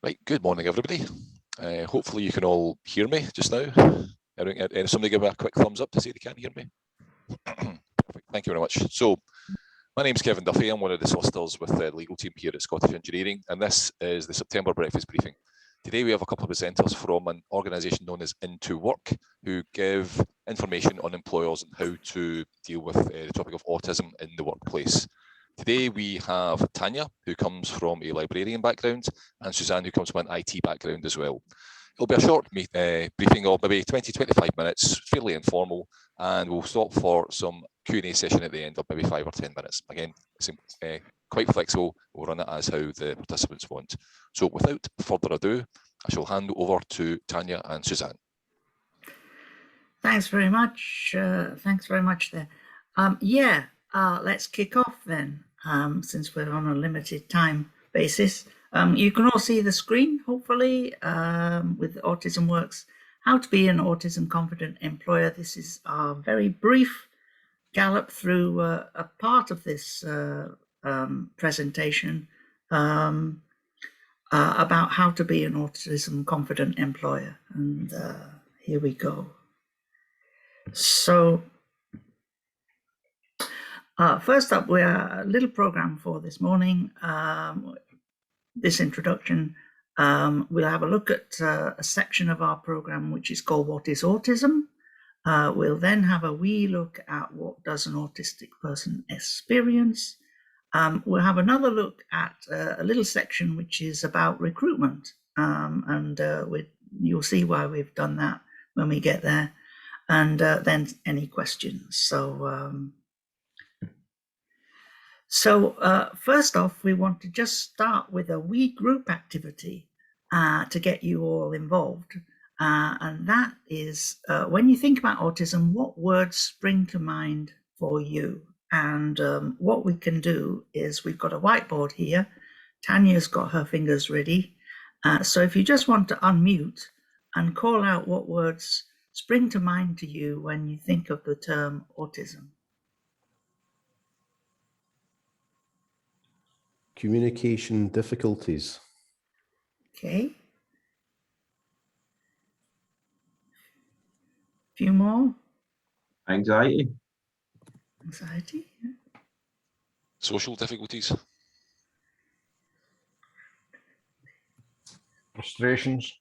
Right, good morning everybody. Hopefully you can all hear me just now. Somebody give me a quick thumbs up to say they can hear me. Perfect, thank you very much. So, my name's Kevin Duffy, I'm one of the solicitors with the legal team here at Scottish Engineering, and this is the September breakfast briefing. Today we have a couple of presenters from an organisation known as Into Work, who give information on employers and how to deal with the topic of autism in the workplace. Today we have Tanya, who comes from a librarian background, and Suzanne, who comes from an IT background as well. It'll be a short briefing of maybe 20-25 minutes, fairly informal, and we'll stop for some Q&A session at the end of maybe 5 or 10 minutes. Again, it's quite flexible. We'll run it as how the participants want. So without further ado, I shall hand over to Tanya and Suzanne. Thanks very much. Thanks very much there. Let's kick off then, since we're on a limited time basis. You can all see the screen, hopefully, with Autism Works, how to be an autism confident employer. This is our very brief gallop through a part of this presentation about how to be an autism confident employer. And here we go. So, first up, we are a little program for this morning. This introduction, we'll have a look at a section of our program which is called What is Autism? We'll then have a wee look at what does an autistic person experience. We'll have another look at a little section which is about recruitment, and you'll see why we've done that when we get there, and then any questions. So first off, we want to just start with a wee group activity to get you all involved. And that is, when you think about autism, what words spring to mind for you? And what we can do is we've got a whiteboard here. Tanya's got her fingers ready. So if you just want to unmute and call out what words spring to mind to you when you think of the term autism. Communication difficulties. Okay. A few more. Anxiety. Anxiety. Yeah. Social difficulties. Frustrations.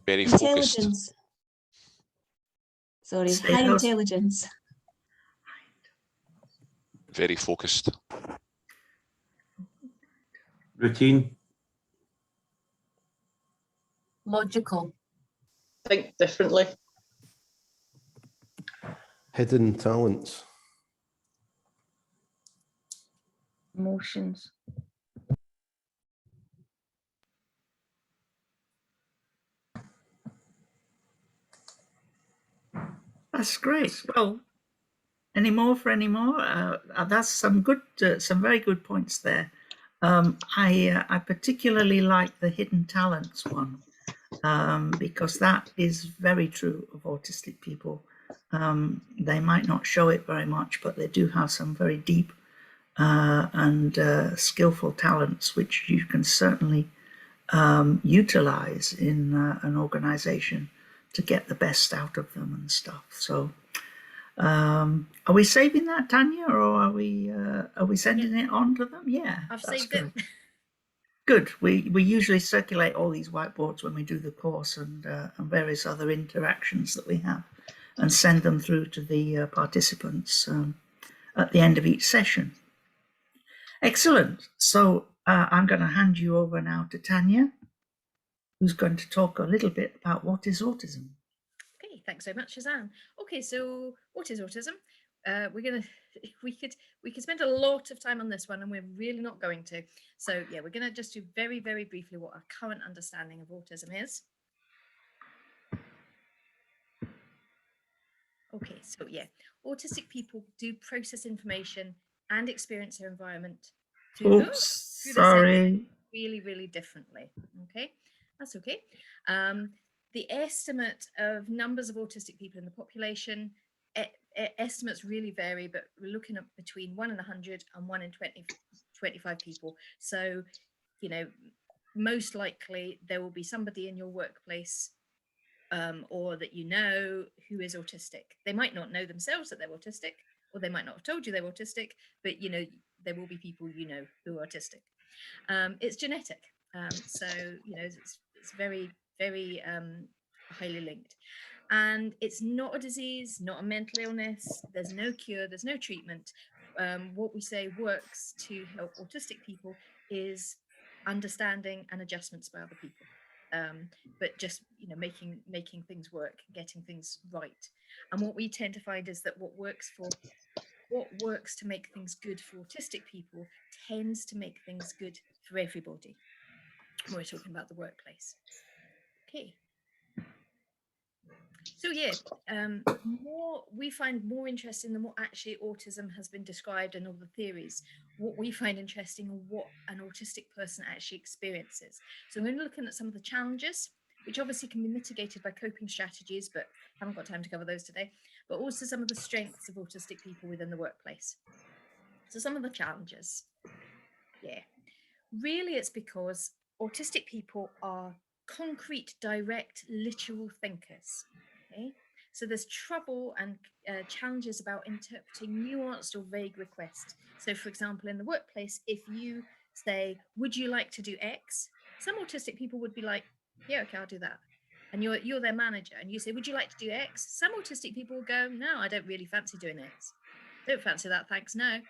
Very focused. Intelligence. Sorry, high intelligence. Very focused. Routine. Logical. Think differently. Hidden talents. Emotions. That's great. Well, any more? That's some very good points there. I particularly like the hidden talents one, because that is very true of autistic people. They might not show it very much, but they do have some very deep and skillful talents, which you can certainly utilize in an organization to get the best out of them and stuff. So are we saving that, Tanya, or are we sending it on to them? Yeah, I've saved it. Good. We usually circulate all these whiteboards when we do the course and various other interactions that we have, and send them through to the participants at the end of each session. Excellent. So I'm going to hand you over now to Tanya, who's going to talk a little bit about what is autism. Okay, thanks very much, Suzanne. Okay, so what is autism? We could spend a lot of time on this one, and we're really not going to. So yeah, we're going to just do very, very briefly what our current understanding of autism is. Okay, so yeah, autistic people do process information and experience their environment through Sorry. really, really differently. Okay, that's okay. The estimate of numbers of autistic people in the population estimates really vary, but we're looking at between 1 in 100 and 1 in 25 people. So, you know, most likely there will be somebody in your workplace or that you know who is autistic. They might not know themselves that they're autistic, or they might not have told you they're autistic, but you know, there will be people you know who are autistic. It's genetic. So, you know, it's very, very highly linked. And it's not a disease, not a mental illness. There's no cure, there's no treatment. What we say works to help autistic people is understanding and adjustments by other people. But just, you know, making things work, getting things right. And what we tend to find is that what works to make things good for autistic people tends to make things good for everybody when we're talking about the workplace. Okay. So yeah, we find more interesting than what actually autism has been described and all the theories. What we find interesting are what an autistic person actually experiences. So we're looking at some of the challenges, which obviously can be mitigated by coping strategies, but haven't got time to cover those today, but also some of the strengths of autistic people within the workplace. So some of the challenges, yeah, really it's because autistic people are concrete, direct, literal thinkers. Okay, so there's trouble and challenges about interpreting nuanced or vague requests. So, for example, in the workplace, if you say, "Would you like to do X?" some autistic people would be like, "Yeah, okay, I'll do that." And you're their manager, and you say, "Would you like to do X?" some autistic people will go, "No, I don't really fancy doing X. Don't fancy that, thanks. No."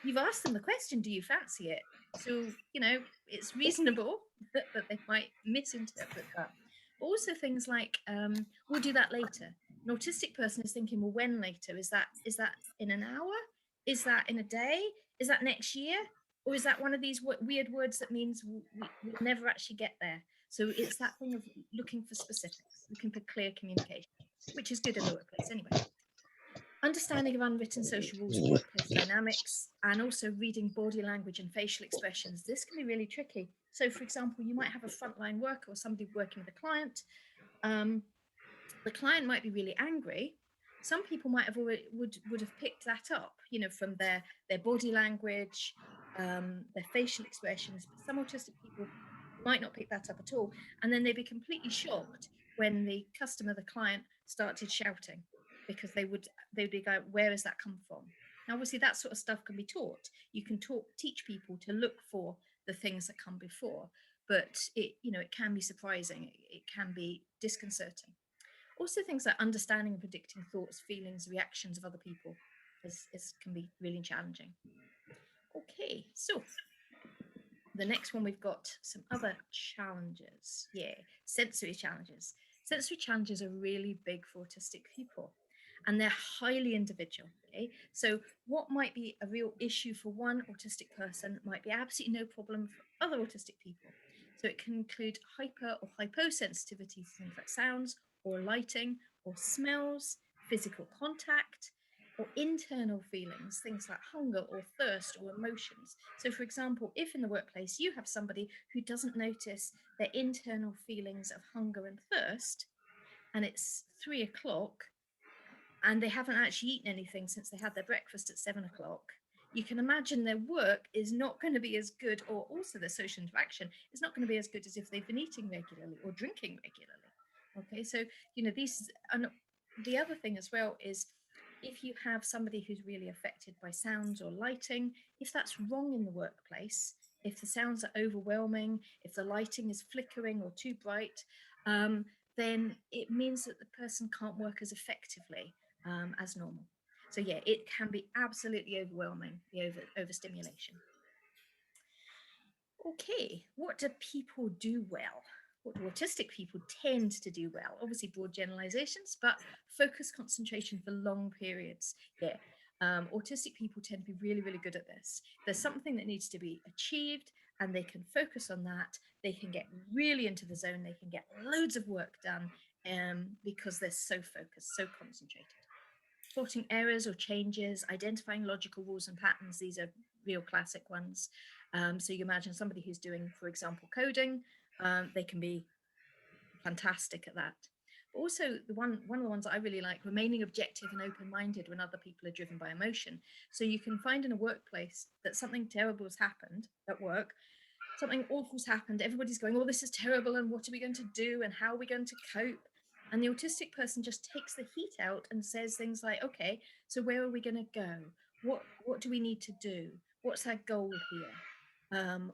You've asked them the question, "Do you fancy it?" So, you know, it's reasonable that they might misinterpret that. But also things like, "We'll do that later." An autistic person is thinking, well, when later? Is that in an hour? Is that in a day? Is that next year? Or is that one of these weird words that means we'll never actually get there? So it's that thing of looking for specifics, looking for clear communication, which is good in the workplace anyway. Understanding of unwritten social rules of workplace dynamics, and also reading body language and facial expressions. This can be really tricky. So, for example, you might have a frontline worker or somebody working with a client. The client might be really angry. Some people might have already would have picked that up, you know, from their body language, their facial expressions. But some autistic people might not pick that up at all, and then they'd be completely shocked when the customer, the client, started shouting, because they'd be going, "Where has that come from?" Now, obviously, that sort of stuff can be taught. You can teach people to look for the things that come before, but it can be surprising. It can be disconcerting. Also, things like understanding and predicting thoughts, feelings, reactions of other people can be really challenging. Okay, so the next one, we've got some other challenges. Yeah, sensory challenges. Sensory challenges are really big for autistic people, and they're highly individual. Okay, so what might be a real issue for one autistic person might be absolutely no problem for other autistic people. So it can include hyper or hyposensitivity to things like sounds or lighting or smells, physical contact, or internal feelings, things like hunger or thirst or emotions. So, for example, if in the workplace you have somebody who doesn't notice their internal feelings of hunger and thirst, and it's 3 o'clock, and they haven't actually eaten anything since they had their breakfast at 7 o'clock, you can imagine their work is not going to be as good, or also their social interaction is not going to be as good as if they've been eating regularly or drinking regularly. Okay, so, these, and the other thing as well is, if you have somebody who's really affected by sounds or lighting, if that's wrong in the workplace, if the sounds are overwhelming, if the lighting is flickering or too bright, then it means that the person can't work as effectively as normal. So yeah, it can be absolutely overwhelming, the overstimulation. Okay, what do people do well? What do autistic people tend to do well? Obviously broad generalizations, but focus, concentration for long periods. Yeah, autistic people tend to be really, really good at this. There's something that needs to be achieved, and they can focus on that. They can get really into the zone. They can get loads of work done because they're so focused, so concentrated. Spotting errors or changes, identifying logical rules and patterns. These are real classic ones. So you imagine somebody who's doing, for example, coding, they can be fantastic at that. But also one of the ones that I really like, remaining objective and open-minded when other people are driven by emotion. So you can find in a workplace that something terrible has happened at work, something awful's happened, everybody's going, oh, this is terrible, and what are we going to do, and how are we going to cope? And the autistic person just takes the heat out and says things like, okay, so where are we going to go? What do we need to do? What's our goal here?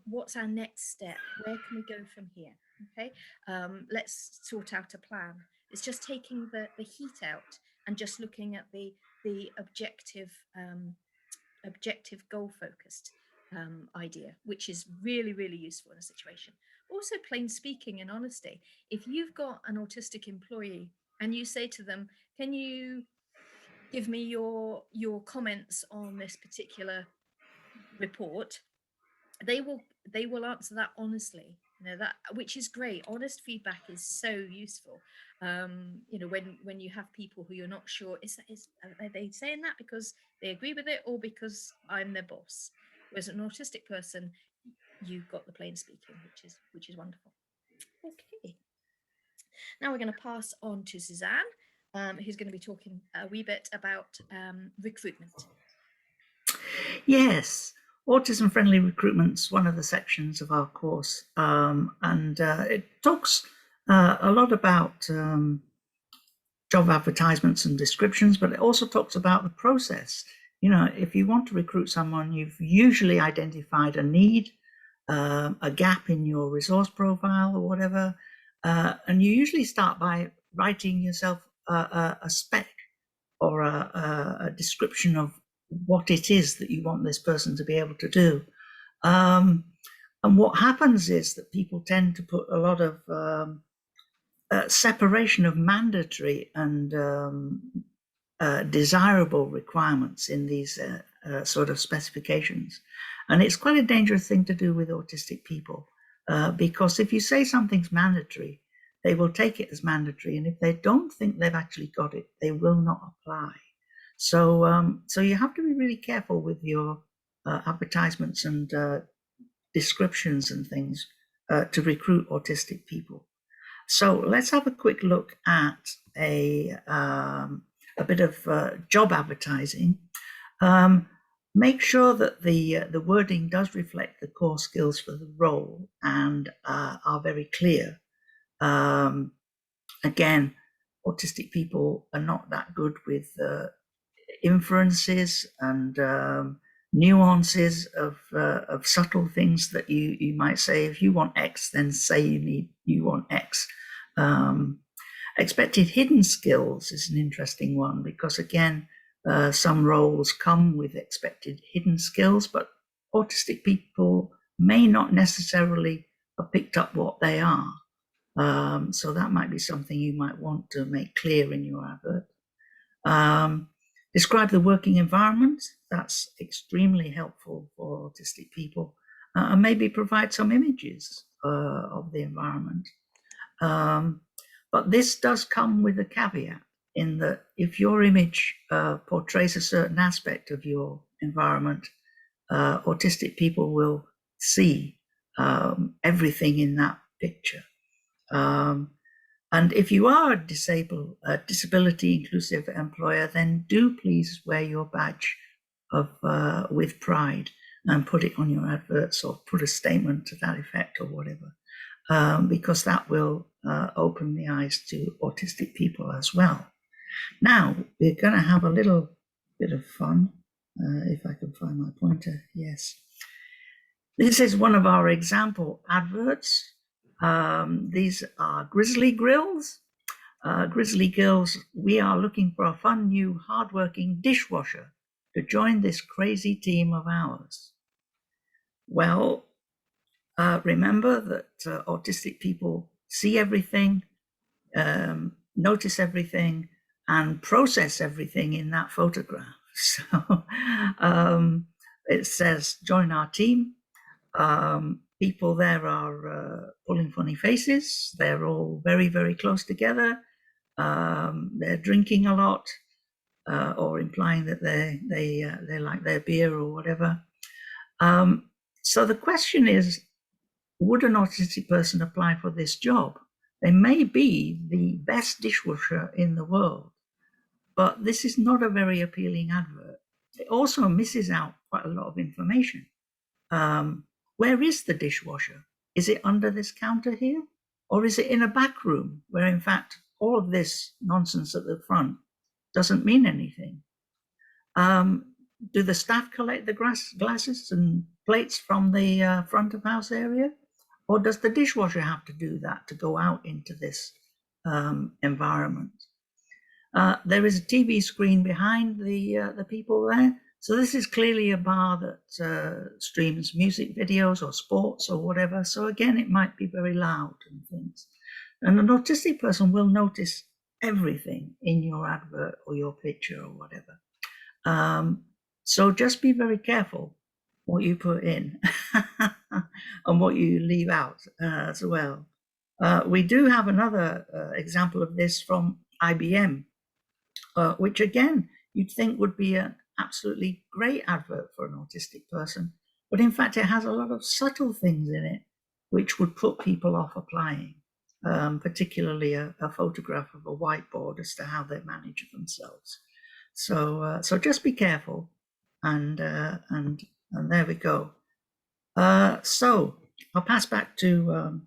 What's our next step? Where can we go from here? Okay, let's sort out a plan. It's just taking the heat out and just looking at the objective goal focused idea, which is really, really useful in a situation. Also, plain speaking and honesty. If you've got an autistic employee and you say to them, can you give me your comments on this particular report, they will answer that honestly, that, which is great. Honest feedback is so useful. When you have people who you're not sure, are they saying that because they agree with it or because I'm their boss? Whereas an autistic person, you've got the plain speaking, which is wonderful. Okay, now we're going to pass on to Suzanne, who's going to be talking a wee bit about recruitment. Yes, autism friendly recruitment is one of the sections of our course, and it talks a lot about job advertisements and descriptions, but it also talks about the process. If you want to recruit someone, you've usually identified a need, a gap in your resource profile or whatever, and you usually start by writing yourself a spec or a description of what it is that you want this person to be able to do. And what happens is that people tend to put a lot of separation of mandatory and desirable requirements in these sort of specifications. And it's quite a dangerous thing to do with autistic people, because if you say something's mandatory, they will take it as mandatory. And if they don't think they've actually got it, they will not apply. So you have to be really careful with your advertisements and descriptions and things to recruit autistic people. So let's have a quick look at a bit of job advertising. Make sure that the wording does reflect the core skills for the role and are very clear. Again, autistic people are not that good with inferences and nuances of subtle things that you might say. If you want X, then say you want X. Expected hidden skills is an interesting one, because again, some roles come with expected hidden skills, but autistic people may not necessarily have picked up what they are. So that might be something you might want to make clear in your advert. Describe the working environment. That's extremely helpful for autistic people. And maybe provide some images of the environment. But this does come with a caveat, in that if your image portrays a certain aspect of your environment, autistic people will see everything in that picture. And if you are a disability inclusive employer, then do please wear your badge with pride and put it on your adverts, or put a statement to that effect or whatever, because that will open the eyes to autistic people as well. Now, we're going to have a little bit of fun, if I can find my pointer. Yes. This is one of our example adverts. These are Grizzly Grills. Grizzly Grills, we are looking for a fun new hardworking dishwasher to join this crazy team of ours. Well, remember that autistic people see everything, notice everything, and process everything in that photograph. So it says, join our team. People there are pulling funny faces. They're all very, very close together. They're drinking a lot, or implying that they like their beer or whatever. So the question is, would an autistic person apply for this job? They may be the best dishwasher in the world, but this is not a very appealing advert. It also misses out quite a lot of information. Where is the dishwasher? Is it under this counter here? Or is it in a back room where, in fact, all of this nonsense at the front doesn't mean anything? Do the staff collect the glasses and plates from the front of house area? Or does the dishwasher have to do that to go out into this environment? There is a TV screen behind the people there. So this is clearly a bar that streams music videos or sports or whatever. So again, it might be very loud and things. And an autistic person will notice everything in your advert or your picture or whatever. So just be very careful what you put in and what you leave out as well. We do have another example of this from IBM, which again, you'd think would be an absolutely great advert for an autistic person. But in fact, it has a lot of subtle things in it which would put people off applying, particularly a photograph of a whiteboard as to how they manage themselves. So just be careful, and there we go. So I'll pass back to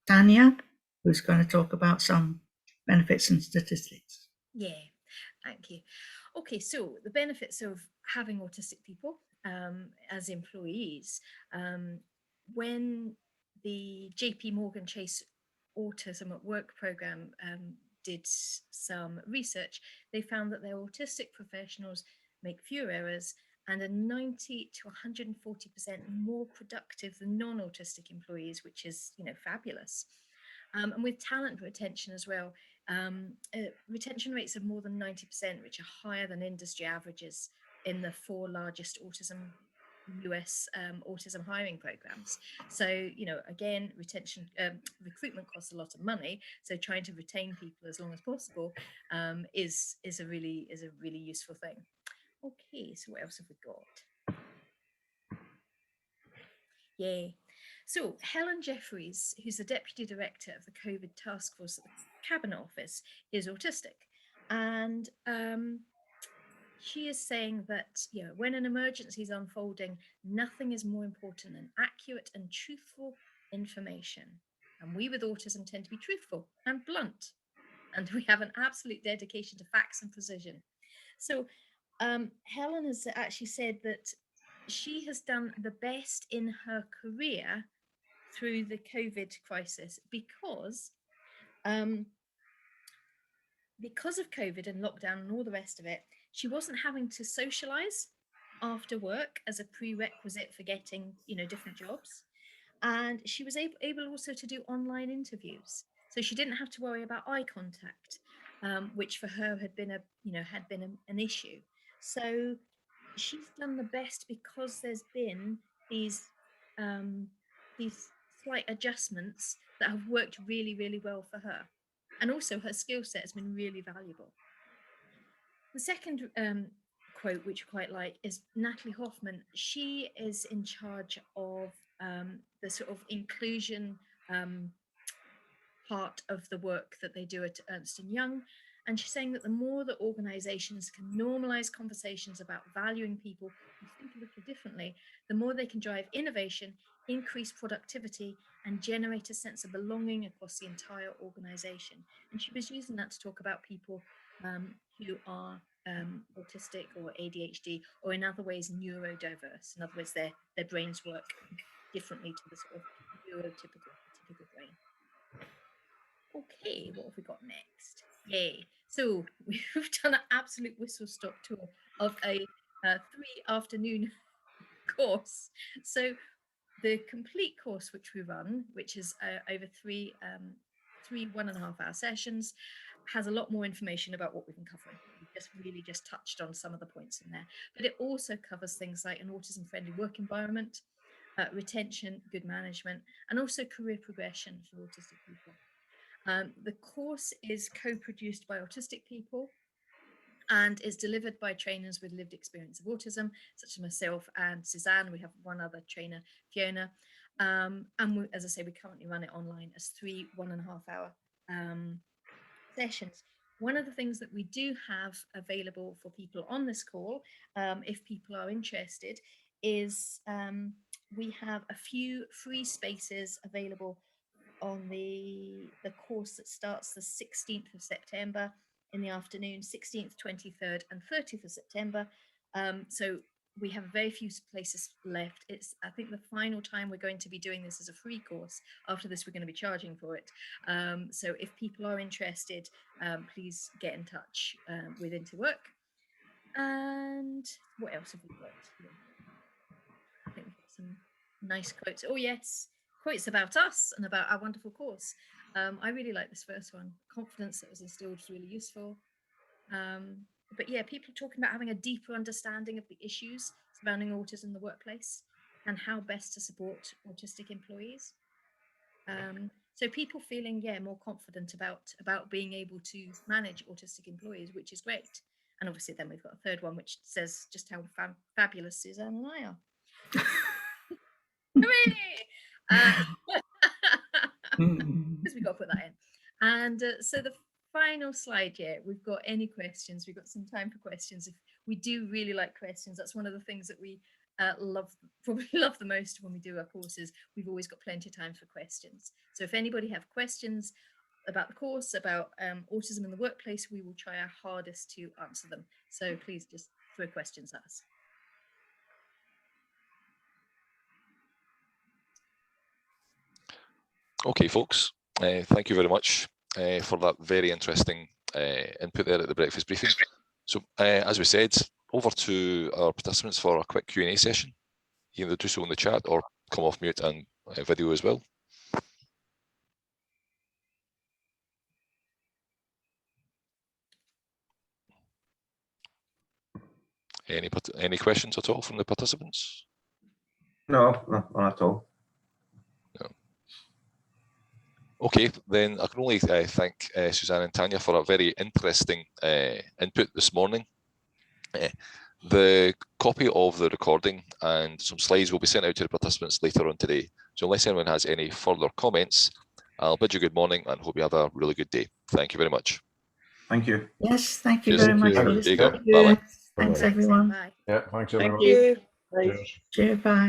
Tanya, who's going to talk about some benefits and statistics. Yeah, thank you. Okay, so the benefits of having autistic people as employees. When the JP Morgan Chase Autism at Work program did some research, they found that their autistic professionals make fewer errors and are 90 to 140% more productive than non-autistic employees, which is, fabulous. And with talent retention as well, retention rates of more than 90%, which are higher than industry averages in the 4 largest US autism hiring programs. So, again, recruitment costs a lot of money. So trying to retain people as long as possible is a really useful thing. Okay, so what else have we got? Yay. So Helen Jeffries, who's the Deputy Director of the COVID Task Force at the Cabinet Office, is autistic. And she is saying that when an emergency is unfolding, nothing is more important than accurate and truthful information. And we with autism tend to be truthful and blunt. And we have an absolute dedication to facts and precision. So Helen has actually said that she has done the best in her career through the COVID crisis because of COVID and lockdown and all the rest of it, she wasn't having to socialize after work as a prerequisite for getting, different jobs. And she was able also to do online interviews. So she didn't have to worry about eye contact, which for her had been an issue. So she's done the best because there's been these slight adjustments that have worked really, really well for her. And also her skill set has been really valuable. The second quote, which I quite like, is Natalie Hoffman. She is in charge of the sort of inclusion part of the work that they do at Ernst & Young. And she's saying that the more that organizations can normalize conversations about valuing people who think a little differently, the more they can drive innovation, increase productivity, and generate a sense of belonging across the entire organization. And she was using that to talk about people who are autistic or ADHD, or in other ways neurodiverse. In other words, their brains work differently to the sort of neurotypical brain. Okay, what have we got next? Yay. So we've done an absolute whistle-stop tour of a 3-afternoon course. So the complete course which we run, which is over three 1.5-hour sessions, has a lot more information about what we've been covering. We just touched on some of the points in there. But it also covers things like an autism-friendly work environment, retention, good management, and also career progression for autistic people. The course is co-produced by autistic people and is delivered by trainers with lived experience of autism, such as myself and Suzanne. We have one other trainer, Fiona. And as I say, we currently run it online as 3 1.5-hour sessions. One of the things that we do have available for people on this call, if people are interested, is we have a few free spaces available on the course that starts the 16th of September in the afternoon, 16th, 23rd and 30th of September. So we have very few places left. It's, I think, the final time we're going to be doing this as a free course. After this, we're going to be charging for it. So if people are interested, please get in touch with Interwork. And what else have we got here? I think we've got some nice quotes. Oh yes, quotes about us and about our wonderful course. I really like this first one. Confidence that was instilled is really useful. But yeah, people talking about having a deeper understanding of the issues surrounding autism in the workplace and how best to support autistic employees. So people feeling, yeah, more confident about being able to manage autistic employees, which is great. And obviously then we've got a third one, which says just how fabulous Suzanne and I are. Hooray! Because we've got to put that in. And so the final slide here, we've got any questions. We've got some time for questions. If we do really like questions, that's one of the things that we probably love the most when we do our courses. We've always got plenty of time for questions. So if anybody have questions about the course, about autism in the workplace, we will try our hardest to answer them. So please just throw questions at us. Okay, folks, thank you very much for that very interesting input there at the breakfast briefing. So as we said, over to our participants for a quick Q&A session. You can either do so in the chat or come off mute and video as well. Any questions at all from the participants? No, not at all. Okay, then I can only thank Suzanne and Tanya for a very interesting input this morning. The copy of the recording and some slides will be sent out to the participants later on today. So unless anyone has any further comments, I'll bid you good morning and hope you have a really good day. Thank you very much. Thank you. Yes, thank you Cheers. very much. Thank you. Liz. There you go. Thank you. Bye-bye. Thanks, everyone. Bye. Yeah, thanks Thank everyone. you. Bye. Cheers. Cheers, bye.